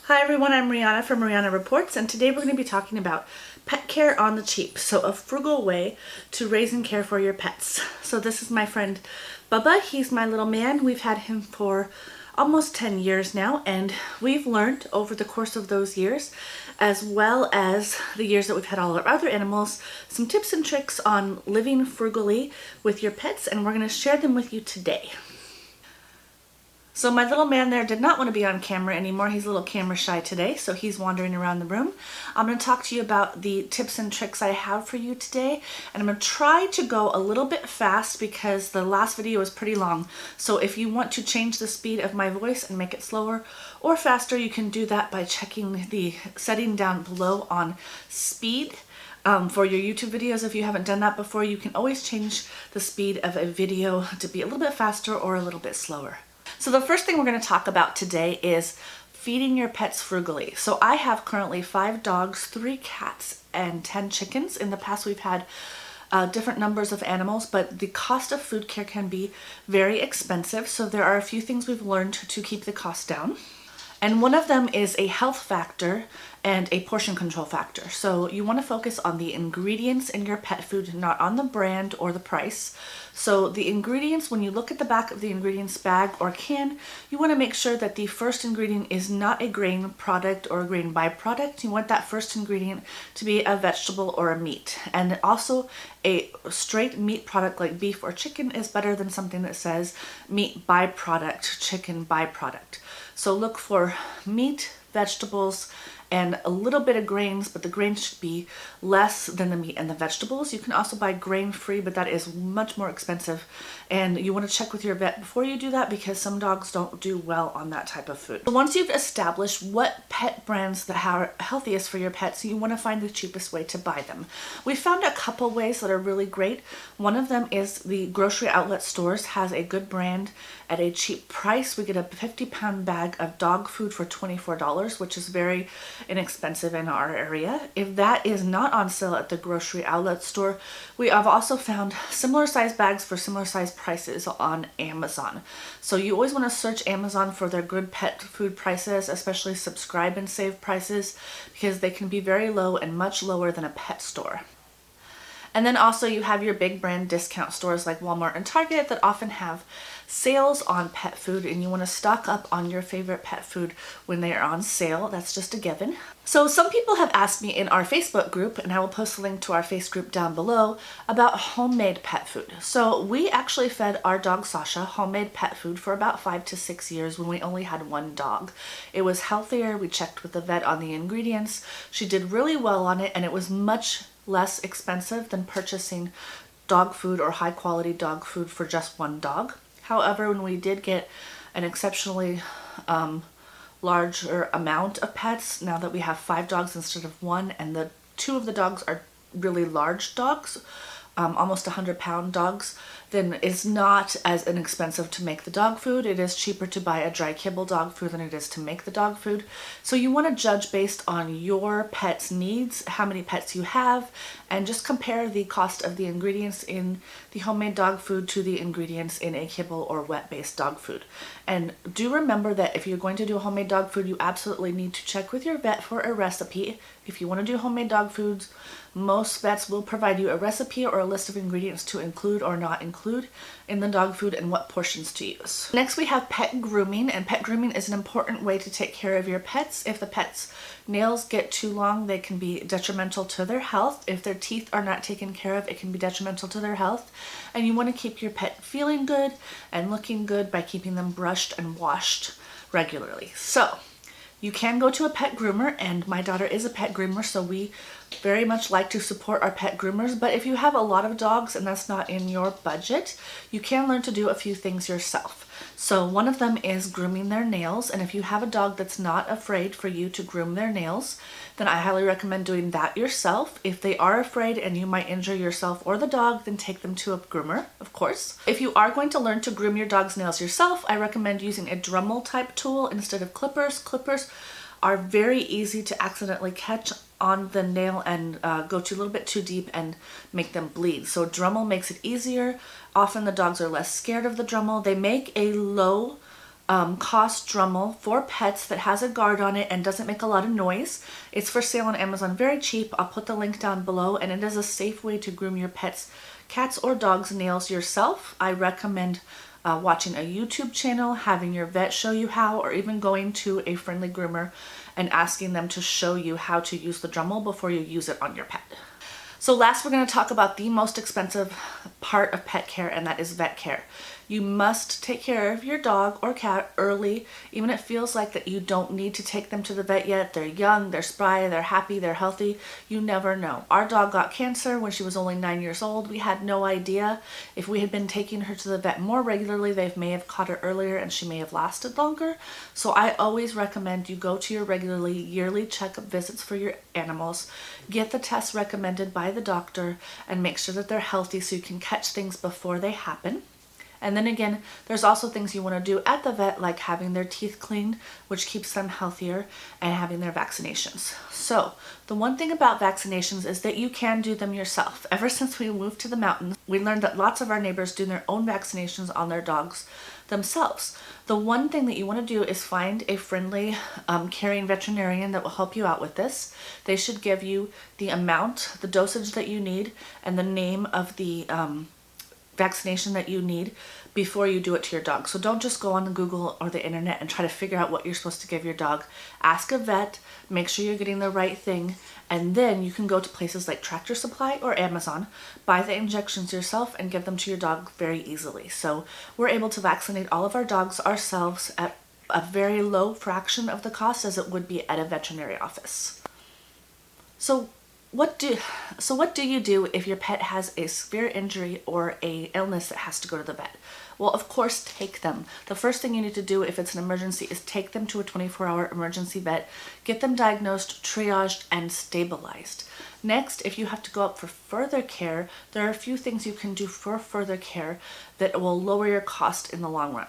Hi everyone, I'm Rihanna from Rihanna Reports, and today we're going to be talking about pet care on the cheap. So a frugal way to raise and care for your pets. So this is my friend Bubba. He's my little man. We've had him for almost 10 years now, and we've learned over the course of those years, as well as the years that we've had all our other animals, some tips and tricks on living frugally with your pets, and we're going to share them with you today. So my little man there did not want to be on camera anymore. He's a little camera shy today, so he's wandering around the room. I'm going to talk to you about the tips and tricks I have for you today, and I'm going to try to go a little bit fast because the last video was pretty long. So if you want to change the speed of my voice and make it slower or faster, you can do that by checking the setting down below on speed. For your YouTube videos, if you haven't done that before, you can always change the speed of a video to be a little bit faster or a little bit slower. So the first thing we're going to talk about today is feeding your pets frugally. So I have currently 5 dogs, 3 cats, and 10 chickens. In the past we've had different numbers of animals, but the cost of food care can be very expensive. So there are a few things we've learned to keep the cost down. And one of them is a health factor and a portion control factor. So you want to focus on the ingredients in your pet food, not on the brand or the price. So the ingredients, when you look at the back of the ingredients bag or can, you want to make sure that the first ingredient is not a grain product or a grain byproduct. You want that first ingredient to be a vegetable or a meat. And also a straight meat product like beef or chicken is better than something that says meat byproduct, chicken byproduct. So look for meat, vegetables, and a little bit of grains, but the grains should be less than the meat and the vegetables. You can also buy grain-free, but that is much more expensive. And you want to check with your vet before you do that because some dogs don't do well on that type of food. So once you've established what pet brands that are healthiest for your pets, you want to find the cheapest way to buy them. We found a couple ways that are really great. One of them is the grocery outlet stores has a good brand at a cheap price. We get a 50-pound bag of dog food for $24, which is very inexpensive in our area. If that is not on sale at the grocery outlet store, we have also found similar size bags for similar size prices on Amazon. So you always want to search Amazon for their good pet food prices, especially subscribe and save prices, because they can be very low and much lower than a pet store. And then also you have your big brand discount stores like Walmart and Target that often have sales on pet food, and you want to stock up on your favorite pet food when they are on sale. That's just a given. So some people have asked me in our Facebook group, and I will post a link to our Facebook group down below, about homemade pet food. So we actually fed our dog Sasha homemade pet food for about 5 to 6 years when we only had 1 dog. It was healthier. We checked with the vet on the ingredients. She did really well on it, and it was much less expensive than purchasing dog food or high quality dog food for just 1 dog. However, when we did get an exceptionally larger amount of pets, now that we have 5 dogs instead of 1, and the 2 of the dogs are really large dogs, almost 100-pound dogs, then it's not as inexpensive to make the dog food. It is cheaper to buy a dry kibble dog food than it is to make the dog food. So you want to judge based on your pet's needs, how many pets you have, and just compare the cost of the ingredients in the homemade dog food to the ingredients in a kibble or wet-based dog food. And do remember that if you're going to do homemade dog food, you absolutely need to check with your vet for a recipe. If you want to do homemade dog foods, most vets will provide you a recipe or a list of ingredients to include or not include in the dog food and what portions to use. Next we have pet grooming, and pet grooming is an important way to take care of your pets. If the pet's nails get too long, they can be detrimental to their health. If their teeth are not taken care of, it can be detrimental to their health. And you want to keep your pet feeling good and looking good by keeping them brushed and washed regularly. So you can go to a pet groomer, and my daughter is a pet groomer, so we very much like to support our pet groomers. But if you have a lot of dogs and that's not in your budget, you can learn to do a few things yourself. So one of them is grooming their nails, and if you have a dog that's not afraid for you to groom their nails, then I highly recommend doing that yourself. If they are afraid and you might injure yourself or the dog, then take them to a groomer, of course. If you are going to learn to groom your dog's nails yourself, I recommend using a Dremel type tool instead of clippers. Clippers are very easy to accidentally catch on the nail and go a little bit too deep and make them bleed. So Dremel makes it easier. Often the dogs are less scared of the Dremel. They make a low cost Dremel for pets that has a guard on it and doesn't make a lot of noise. It's for sale on Amazon, very cheap. I'll put the link down below, and it is a safe way to groom your pets, cats or dogs' nails yourself. I recommend watching a YouTube channel, having your vet show you how, or even going to a friendly groomer and asking them to show you how to use the Dremel before you use it on your pet. So last, we're going to talk about the most expensive part of pet care, and that is vet care. You must take care of your dog or cat early, even if it feels like that you don't need to take them to the vet yet. They're young, they're spry, they're happy, they're healthy. You never know. Our dog got cancer when she was only 9 years old. We had no idea. If we had been taking her to the vet more regularly, they may have caught her earlier and she may have lasted longer. So I always recommend you go to your regularly yearly checkup visits for your animals, get the tests recommended by the doctor, and make sure that they're healthy so you can catch things before they happen. And then again, there's also things you want to do at the vet, like having their teeth cleaned, which keeps them healthier, and having their vaccinations. So the one thing about vaccinations is that you can do them yourself. Ever since we moved to the mountains, we learned that lots of our neighbors do their own vaccinations on their dogs themselves. The one thing that you want to do is find a friendly caring veterinarian that will help you out with this. They should give you the amount, the dosage that you need, and the name of the vaccination that you need before you do it to your dog. So don't just go on Google or the internet and try to figure out what you're supposed to give your dog. Ask a vet, make sure you're getting the right thing, and then you can go to places like Tractor Supply or Amazon, buy the injections yourself and give them to your dog very easily. So we're able to vaccinate all of our dogs ourselves at a very low fraction of the cost as it would be at a veterinary office. So what do you do if your pet has a severe injury or a illness that has to go to the vet? Well, of course, take them. The first thing you need to do if it's an emergency is take them to a 24-hour emergency vet, get them diagnosed, triaged, and stabilized. Next, if you have to go up for further care, there are a few things you can do for further care that will lower your cost in the long run.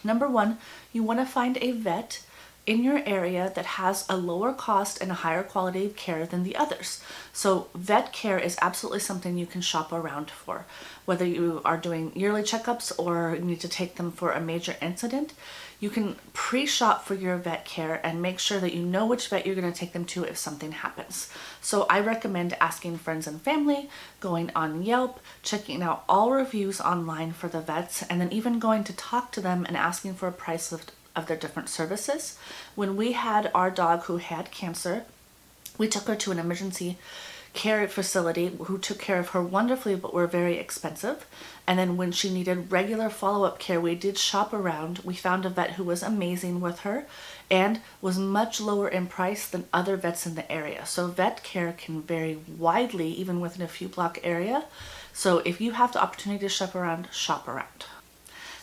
Number one, you want to find a vet in your area that has a lower cost and a higher quality of care than the others. So vet care is absolutely something you can shop around for. Whether you are doing yearly checkups or you need to take them for a major incident, you can pre-shop for your vet care and make sure that you know which vet you're going to take them to if something happens. So I recommend asking friends and family, going on Yelp, checking out all reviews online for the vets, and then even going to talk to them and asking for a price of their different services. When we had our dog who had cancer, we took her to an emergency care facility who took care of her wonderfully but were very expensive. And then when she needed regular follow-up care, we did shop around. We found a vet who was amazing with her and was much lower in price than other vets in the area. So vet care can vary widely even within a few block area. So if you have the opportunity to shop around, shop around.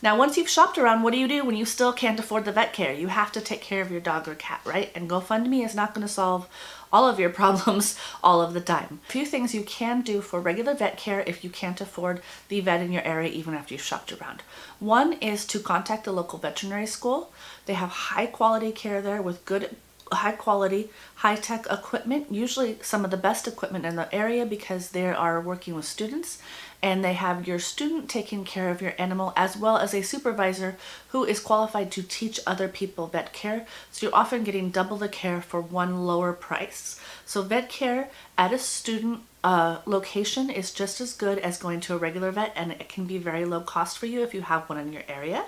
Now, once you've shopped around, what do you do when you still can't afford the vet care? You have to take care of your dog or cat, right? And GoFundMe is not going to solve all of your problems all of the time. A few things you can do for regular vet care if you can't afford the vet in your area even after you've shopped around. One is to contact the local veterinary school. They have high quality care there with good high quality, high-tech equipment, usually some of the best equipment in the area because they are working with students, and they have your student taking care of your animal as well as a supervisor who is qualified to teach other people vet care. So you're often getting double the care for one lower price. So vet care at a student location is just as good as going to a regular vet, and it can be very low cost for you if you have one in your area.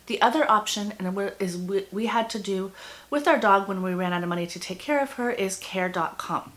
The other option, and is we had to do with our dog when we ran out of money to take care of her, is care.com.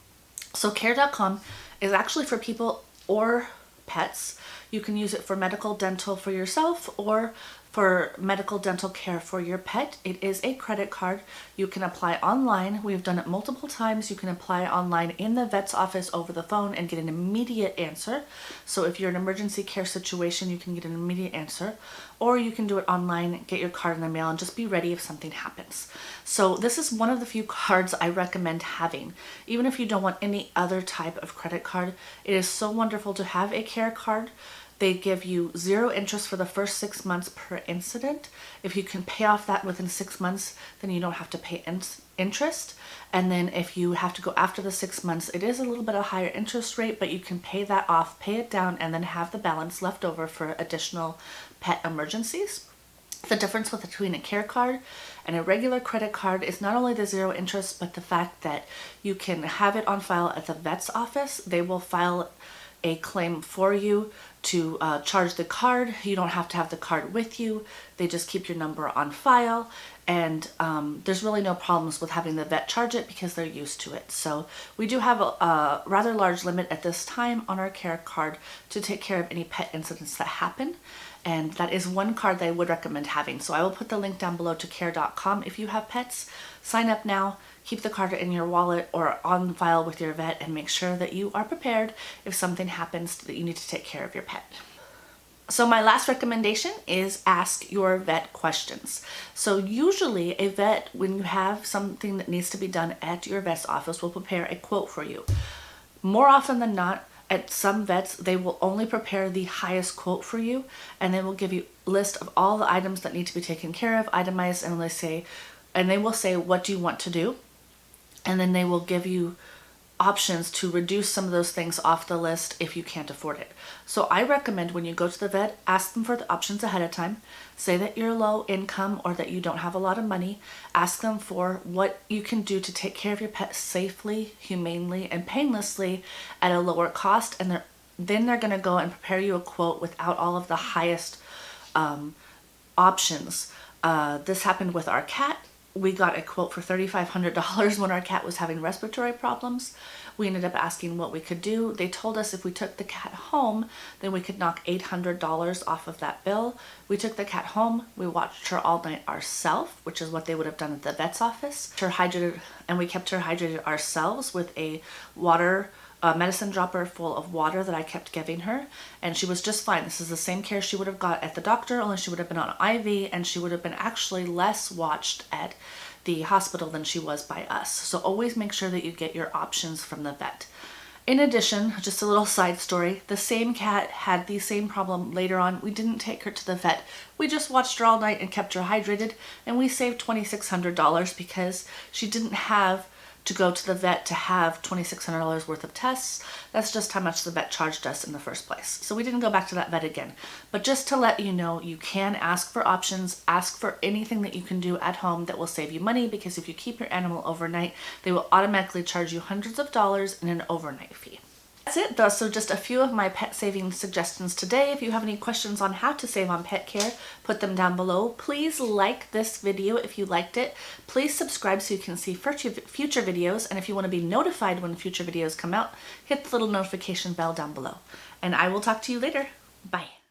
So care.com is actually for people or pets. You can use it for medical dental for yourself or for medical dental care for your pet. It is a credit card. You can apply online. We've done it multiple times. You can apply online in the vet's office over the phone and get an immediate answer. So if you're in an emergency care situation, you can get an immediate answer. Or you can do it online, get your card in the mail, and just be ready if something happens. So this is one of the few cards I recommend having. Even if you don't want any other type of credit card, it is so wonderful to have a care card. They give you 0 interest for the first 6 months per incident. If you can pay off that within 6 months, then you don't have to pay interest. And then if you have to go after the 6 months, it is a little bit of a higher interest rate, but you can pay that off, pay it down, and then have the balance left over for additional pet emergencies. The difference between a care card and a regular credit card is not only the zero interest, but the fact that you can have it on file at the vet's office. They will file a claim for you to charge the card. You don't have to have the card with you. They just keep your number on file, and there's really no problems with having the vet charge it because they're used to it. So we do have a rather large limit at this time on our care card to take care of any pet incidents that happen. And that is one card that I would recommend having. So I will put the link down below to care.com if you have pets. Sign up now, keep the card in your wallet or on file with your vet, and make sure that you are prepared if something happens that you need to take care of your pet. So my last recommendation is ask your vet questions. So usually a vet, when you have something that needs to be done at your vet's office, will prepare a quote for you. More often than not, at some vets, they will only prepare the highest quote for you, and they will give you a list of all the items that need to be taken care of, itemized, and they will say, what do you want to do? And then they will give you options to reduce some of those things off the list if you can't afford it. So I recommend when you go to the vet, ask them for the options ahead of time. Say that you're low income or that you don't have a lot of money. Ask them for what you can do to take care of your pet safely, humanely, and painlessly at a lower cost, and then they're going to go and prepare you a quote without all of the highest options. This happened with our cat. We got a quote for $3,500 when our cat was having respiratory problems. We ended up asking what we could do. They told us if we took the cat home, then we could knock $800 off of that bill. We took the cat home. We watched her all night ourselves, which is what they would have done at the vet's office. Her hydrated, and we kept her hydrated ourselves with a medicine dropper full of water that I kept giving her, and she was just fine. This is the same care she would have got at the doctor, only she would have been on IV, and she would have been actually less watched at the hospital than she was by us. So always make sure that you get your options from the vet. In addition, just a little side story, the same cat had the same problem later on. We didn't take her to the vet. We just watched her all night and kept her hydrated, and we saved $2,600 because she didn't have to go to the vet to have $2,600 worth of tests. That's just how much the vet charged us in the first place. So we didn't go back to that vet again. But just to let you know, you can ask for options, ask for anything that you can do at home that will save you money, because if you keep your animal overnight, they will automatically charge you hundreds of dollars in an overnight fee. That's it though, so just a few of my pet saving suggestions today. If you have any questions on how to save on pet care, put them down below. Please like this video if you liked it. Please subscribe so you can see future videos, and if you want to be notified when future videos come out, hit the little notification bell down below. And I will talk to you later. Bye.